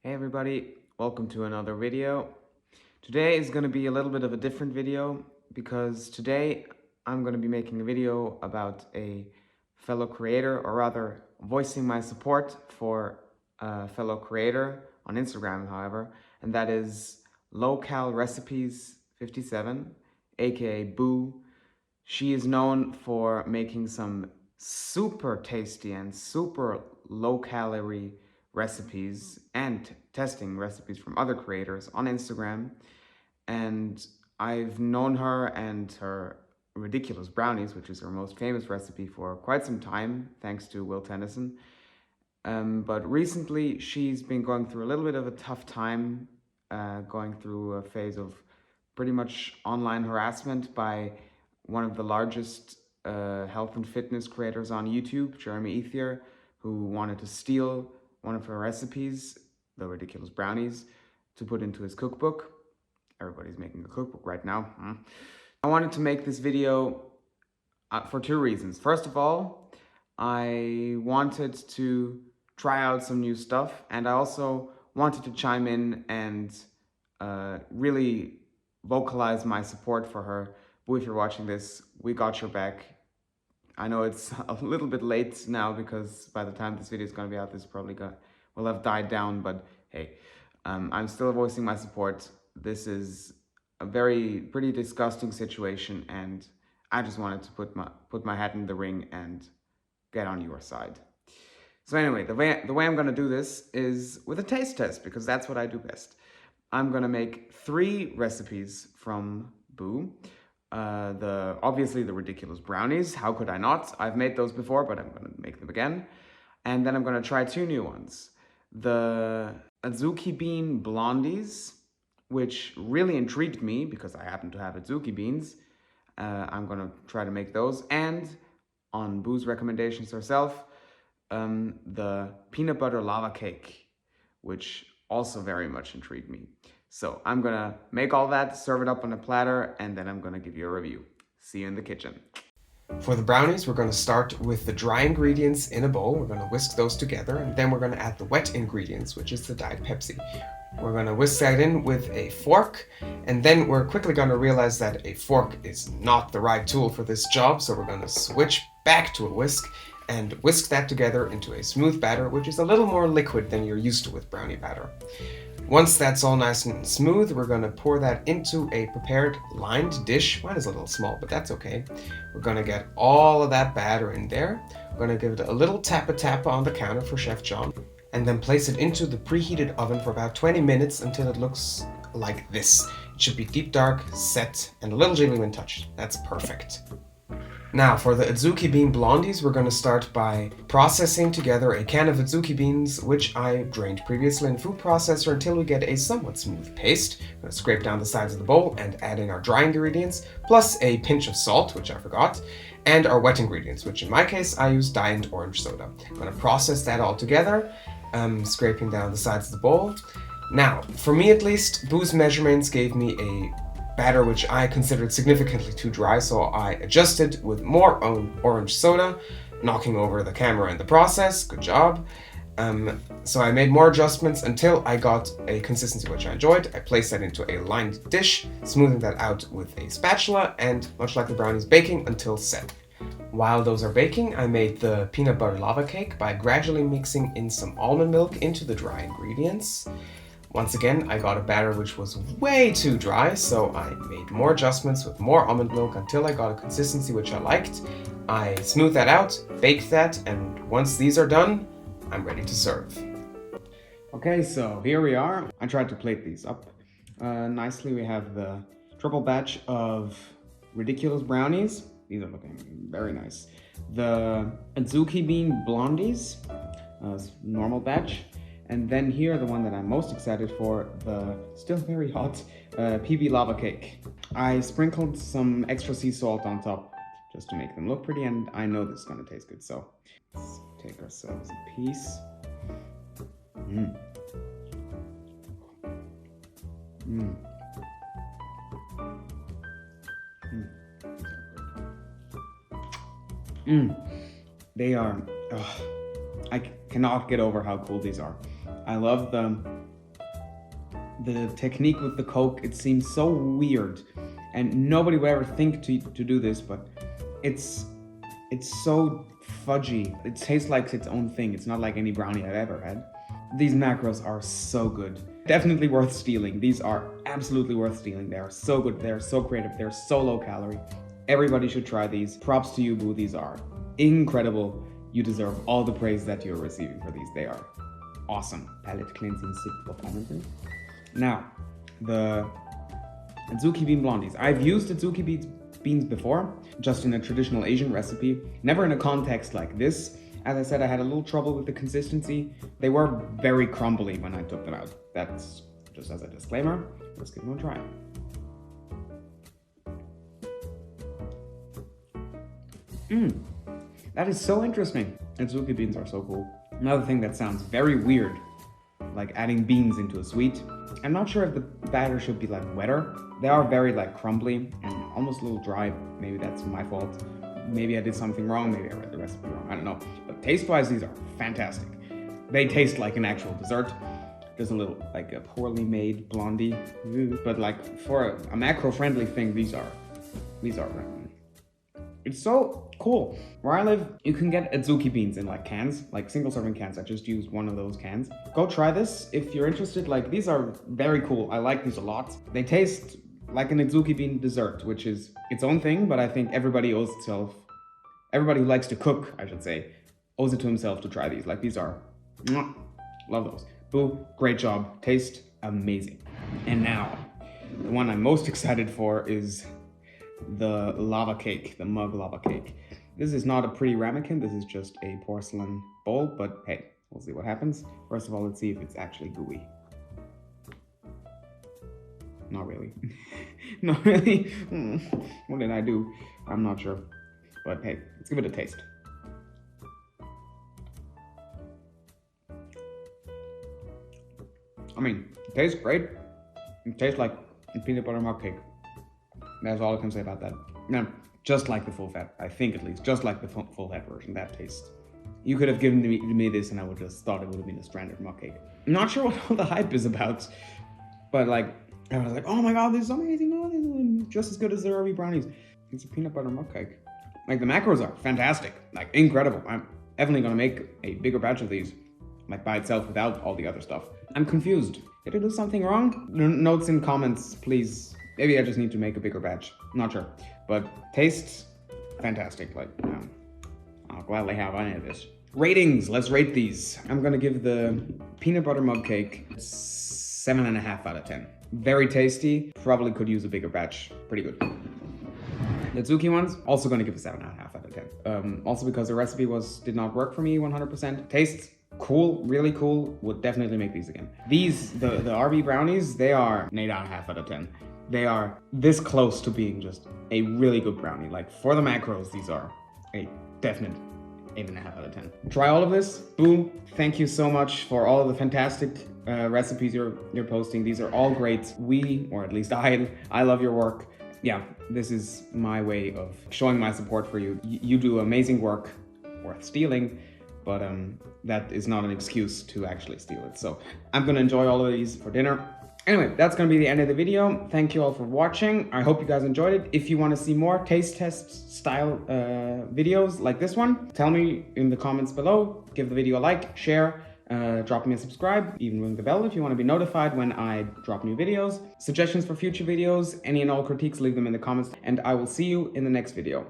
Hey everybody, welcome to another video. Today is going to be a little bit of a different video because today I'm going to be making a video about a fellow creator, or rather voicing my support for a fellow creator on Instagram, however, and that is Lowcalrecipes97, aka Boo. She is known for making some super tasty and super low calorie recipes and testing recipes from other creators on Instagram. And I've known her and her ridiculous brownies, which is her most famous recipe, for quite some time, thanks to Will Tennyson. But recently, she's been going through a little bit of a tough time, going through a phase of pretty much online harassment by one of the largest health and fitness creators on YouTube, Jeremy Ethier, who wanted to steal one of her recipes, the ridiculous brownies, to put into his cookbook. Everybody's making a cookbook right now. I wanted to make this video for two reasons. First of all, I wanted to try out some new stuff, and I also wanted to chime in and really vocalize my support for her. Boo, if you're watching this, we got your back. I know it's a little bit late now because by the time this video is going to be out, this probably will have died down, but hey, I'm still voicing my support. This is a pretty disgusting situation, and I just wanted to put my hat in the ring and get on your side. So anyway, the way I'm going to do this is with a taste test, because that's what I do best. I'm going to make 3 recipes from Boo. Obviously the ridiculous brownies. How could I not? I've made those before, but I'm going to make them again. And then I'm going to try 2 new ones. The Azuki bean blondies, which really intrigued me because I happen to have Azuki beans. I'm going to try to make those. And on Boo's recommendations herself, the peanut butter lava cake, which also very much intrigued me. So I'm gonna make all that, serve it up on a platter, and then I'm gonna give you a review. See you in the kitchen. For the brownies, we're going to start with the dry ingredients in a bowl. We're going to whisk those together, and then we're going to add the wet ingredients, which is the Diet Pepsi. We're going to whisk that in with a fork, and then we're quickly going to realize that a fork is not the right tool for this job, so we're going to switch back to a whisk and whisk that together into a smooth batter, which is a little more liquid than you're used to with brownie batter. Once that's all nice and smooth, we're going to pour that into a prepared lined dish. Mine is a little small, but that's okay. We're going to get all of that batter in there. We're going to give it a little tappa on the counter for Chef John, and then place it into the preheated oven for about 20 minutes until it looks like this. It should be deep dark, set, and a little jiggly when touched. That's perfect. Now, for the Azuki bean blondies, we're going to start by processing together a can of Azuki beans, which I drained previously in a food processor until we get a somewhat smooth paste. We're going to scrape down the sides of the bowl and add in our dry ingredients, plus a pinch of salt, which I forgot, and our wet ingredients, which in my case, I use dye and orange soda. I'm going to process that all together, scraping down the sides of the bowl. Now, for me at least, Boo's measurements gave me a batter which I considered significantly too dry, so I adjusted with more orange soda, knocking over the camera in the process. Good job. So I made more adjustments until I got a consistency which I enjoyed. I placed that into a lined dish, smoothing that out with a spatula, and much like the brownies, baking until set. While those are baking, I made the peanut butter lava cake by gradually mixing in some almond milk into the dry ingredients. Once again, I got a batter which was way too dry, so I made more adjustments with more almond milk until I got a consistency which I liked. I smoothed that out, baked that, and once these are done, I'm ready to serve. Okay, so here we are. I tried to plate these up nicely. We have the triple batch of ridiculous brownies. These are looking very nice. The Azuki bean blondies, normal batch. And then here, the one that I'm most excited for, the still very hot PB lava cake. I sprinkled some extra sea salt on top just to make them look pretty, and I know this is gonna taste good, so let's take ourselves a piece. They are, I cannot get over how cool these are. I love the The technique with the Coke, it seems so weird, and nobody would ever think to do this, but it's so fudgy. It tastes like its own thing. It's not like any brownie I've ever had. These macros are so good. Definitely worth stealing. These are absolutely worth stealing. They are so good. They're so creative. They're so low calorie. Everybody should try these. Props to you, Boo. These are incredible. You deserve all the praise that you're receiving for these. They are awesome. Palate cleansing sip performances. Now, the Azuki bean blondies. I've used Azuki beans before, just in a traditional Asian recipe, never in a context like this. As I said, I had a little trouble with the consistency. They were very crumbly when I took them out. That's just as a disclaimer. Let's give them a try. That is so interesting. Azuki beans are so cool. Another thing that sounds very weird, like adding beans into a sweet. I'm not sure if the batter should be like wetter. They are very like crumbly and almost a little dry. Maybe that's my fault. Maybe I did something wrong. Maybe I read the recipe wrong. I don't know. But taste-wise, these are fantastic. They taste like an actual dessert. There's a little like a poorly made blondie, but like for a macro-friendly thing, these are. It's so cool. Where I live, you can get Azuki beans in like cans, like single serving cans. I just used one of those cans. Go try this if you're interested. Like these are very cool. I like these a lot. They taste like an Azuki bean dessert, which is its own thing, but I think everybody who likes to cook, I should say, owes it to himself to try these. Like these are, love those. Boo, great job. Taste amazing. And now, the one I'm most excited for is the Lavacake, the mug Lavacake. This is not a pretty ramekin, this is just a porcelain bowl, but hey, we'll see what happens. First of all, let's see if it's actually gooey. Not really. Not really. What did I do? I'm not sure. But hey, let's give it a taste. I mean, it tastes great. It tastes like a peanut butter mug cake. That's all I can say about that. Now, just like the full fat, I think at least, just like the full fat version, that taste. You could have given me this and I would just thought it would have been a standard mug cake. I'm not sure what all the hype is about, but like, I was like, oh my god, this is amazing. Oh, this is just as good as the Irby brownies. It's a peanut butter mug cake. Like the macros are fantastic, like incredible. I'm definitely gonna make a bigger batch of these, like by itself without all the other stuff. I'm confused. Did I do something wrong? Notes in comments, please. Maybe I just need to make a bigger batch. Not sure. But tastes fantastic. Like, I'll gladly have any of this. Ratings. Let's rate these. I'm gonna give the peanut butter mug cake 7.5 out of 10. Very tasty. Probably could use a bigger batch. Pretty good. The Azuki ones, also gonna give a 7.5 out of 10. Also because the recipe did not work for me 100%. Tastes cool, really cool. Would definitely make these again. These, the RB brownies, they are an 8.5 out of 10. They are this close to being just a really good brownie. Like for the macros, these are a definite 8.5 out of 10. Try all of this. Boom. Thank you so much for all of the fantastic recipes you're posting. These are all great. Or at least I love your work. Yeah, this is my way of showing my support for you. You do amazing work, worth stealing, but that is not an excuse to actually steal it. So I'm gonna enjoy all of these for dinner. Anyway, that's gonna be the end of the video. Thank you all for watching. I hope you guys enjoyed it. If you wanna see more taste test style videos like this one, tell me in the comments below. Give the video a like, share, drop me a subscribe, even ring the bell if you wanna be notified when I drop new videos. Suggestions for future videos, any and all critiques, leave them in the comments, and I will see you in the next video.